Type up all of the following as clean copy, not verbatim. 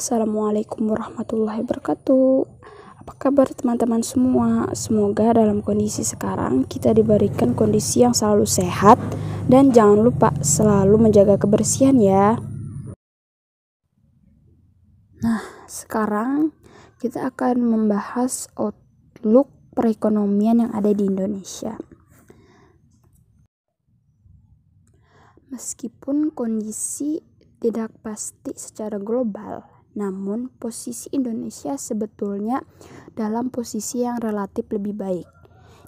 Assalamualaikum warahmatullahi wabarakatuh. Apa kabar teman-teman semua? Semoga dalam kondisi sekarang kita diberikan kondisi yang selalu sehat dan jangan lupa selalu menjaga kebersihan ya. Nah, sekarang kita akan membahas outlook perekonomian yang ada di Indonesia. Meskipun kondisi tidak pasti secara global, namun posisi Indonesia sebetulnya dalam posisi yang relatif lebih baik.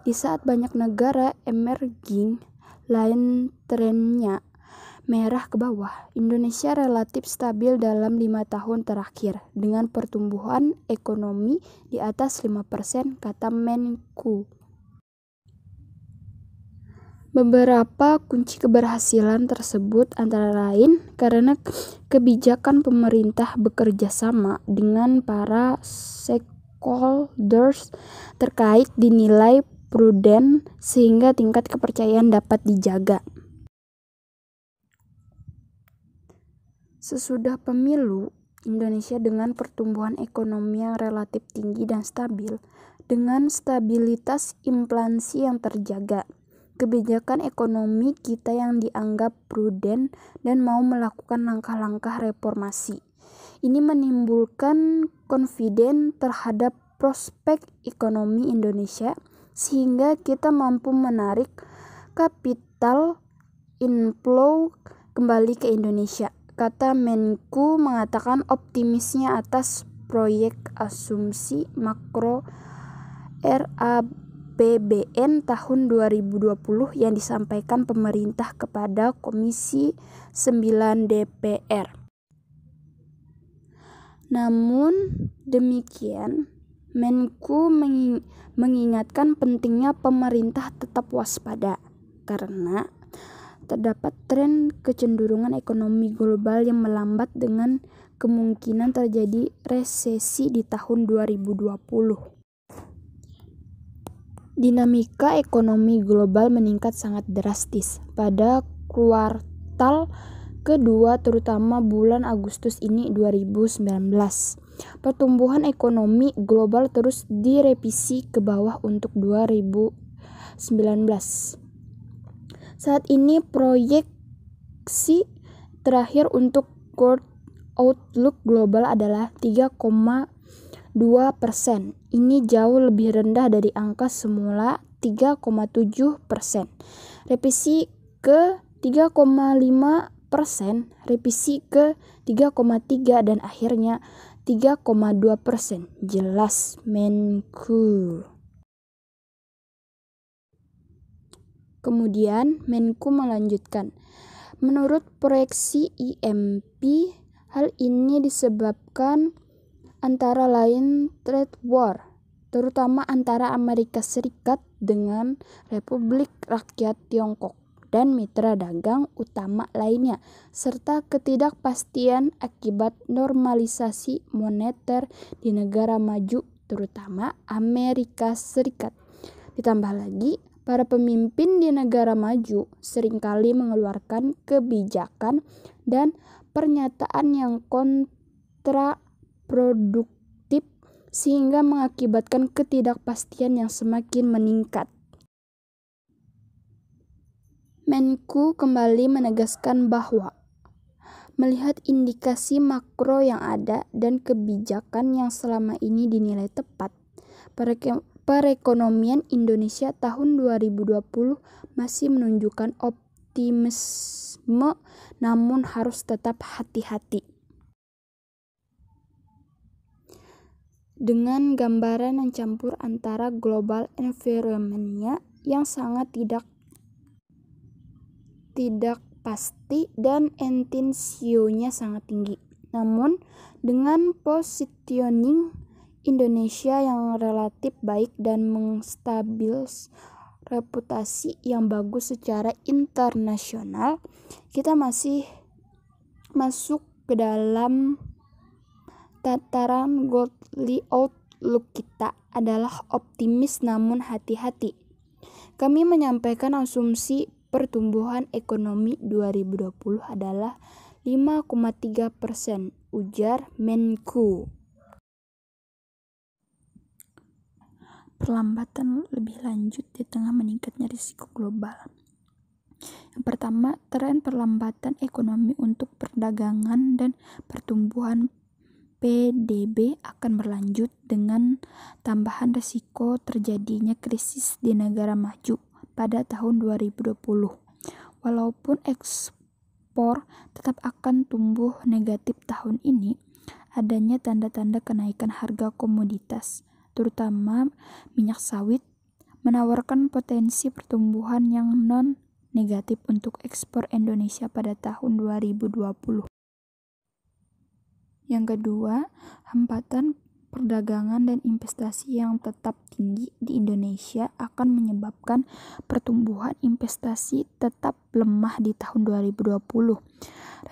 Di saat banyak negara emerging lain trennya merah ke bawah, Indonesia relatif stabil dalam 5 tahun terakhir dengan pertumbuhan ekonomi di atas 5%, kata Menku. Beberapa kunci keberhasilan tersebut antara lain karena kebijakan pemerintah bekerja sama dengan para stakeholders terkait dinilai prudent sehingga tingkat kepercayaan dapat dijaga. Sesudah pemilu, Indonesia dengan pertumbuhan ekonomi yang relatif tinggi dan stabil, dengan stabilitas inflasi yang terjaga, kebijakan ekonomi kita yang dianggap prudent dan mau melakukan langkah-langkah reformasi. Ini menimbulkan confidence terhadap prospek ekonomi Indonesia sehingga kita mampu menarik capital inflow kembali ke Indonesia. Kata Menku mengatakan optimisnya atas proyek asumsi makro RAPBN tahun 2020 yang disampaikan pemerintah kepada Komisi 9 DPR. Namun demikian, Menku mengingatkan pentingnya pemerintah tetap waspada karena terdapat tren kecenderungan ekonomi global yang melambat dengan kemungkinan terjadi resesi di tahun 2020. Dinamika ekonomi global meningkat sangat drastis pada kuartal kedua terutama bulan Agustus ini 2019. Pertumbuhan ekonomi global terus direvisi ke bawah untuk 2019. Saat ini proyeksi terakhir untuk growth outlook global adalah 3,2%. Ini jauh lebih rendah dari angka semula 3,7%. Revisi ke 3,5%, revisi ke 3,3 dan akhirnya 3,2%. Jelas Menku. Kemudian Menku melanjutkan, menurut proyeksi IMF, hal ini disebabkan antara lain trade war, terutama antara Amerika Serikat dengan Republik Rakyat Tiongkok dan mitra dagang utama lainnya, serta ketidakpastian akibat normalisasi moneter di negara maju, terutama Amerika Serikat. Ditambah lagi, para pemimpin di negara maju seringkali mengeluarkan kebijakan dan pernyataan yang kontraproduktif sehingga mengakibatkan ketidakpastian yang semakin meningkat. Menku kembali menegaskan bahwa melihat indikasi makro yang ada dan kebijakan yang selama ini dinilai tepat, perekonomian Indonesia tahun 2020 masih menunjukkan optimisme, namun harus tetap hati-hati. Dengan gambaran yang campur antara global environment-nya yang sangat tidak pasti dan intensionya sangat tinggi. Namun dengan positioning Indonesia yang relatif baik dan menstabil reputasi yang bagus secara internasional, kita masih masuk ke dalam tataran godly outlook kita adalah optimis namun hati-hati. Kami menyampaikan asumsi pertumbuhan ekonomi 2020 adalah 5,3%. ujar Menku. Perlambatan lebih lanjut di tengah meningkatnya risiko global. Yang pertama, tren perlambatan ekonomi untuk perdagangan dan pertumbuhan PDB akan berlanjut dengan tambahan risiko terjadinya krisis di negara maju pada tahun 2020. Walaupun ekspor tetap akan tumbuh negatif tahun ini, adanya tanda-tanda kenaikan harga komoditas, terutama minyak sawit, menawarkan potensi pertumbuhan yang non-negatif untuk ekspor Indonesia pada tahun 2020. Yang kedua, hambatan perdagangan dan investasi yang tetap tinggi di Indonesia akan menyebabkan pertumbuhan investasi tetap lemah di tahun 2020.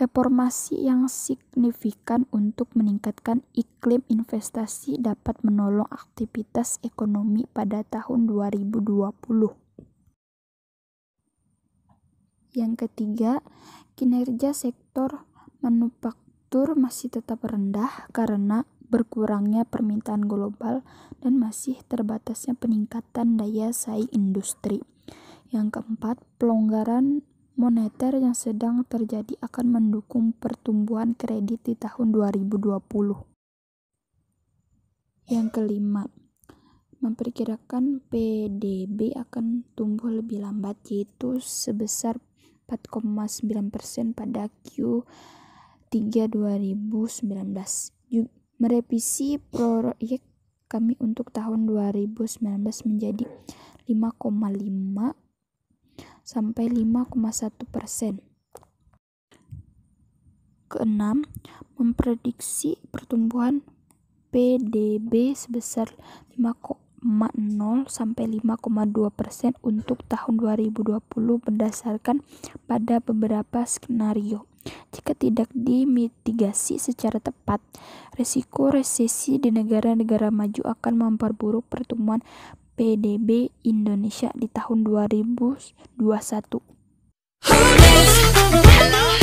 Reformasi yang signifikan untuk meningkatkan iklim investasi dapat menolong aktivitas ekonomi pada tahun 2020. Yang ketiga, kinerja sektor manufaktur masih tetap rendah karena berkurangnya permintaan global dan masih terbatasnya peningkatan daya saing industri. Yang keempat, pelonggaran moneter yang sedang terjadi akan mendukung pertumbuhan kredit di tahun 2020. Yang kelima, memperkirakan PDB akan tumbuh lebih lambat, yaitu sebesar 4,9% pada Q3 2019. Merevisi proyek kami untuk tahun 2019 menjadi 5,5 sampai 5,1%. Keenam, memprediksi pertumbuhan PDB sebesar 5,0 sampai 5,2% untuk tahun 2020 berdasarkan pada beberapa skenario. Jika tidak dimitigasi secara tepat, risiko resesi di negara-negara maju akan memperburuk pertumbuhan PDB Indonesia di tahun 2021.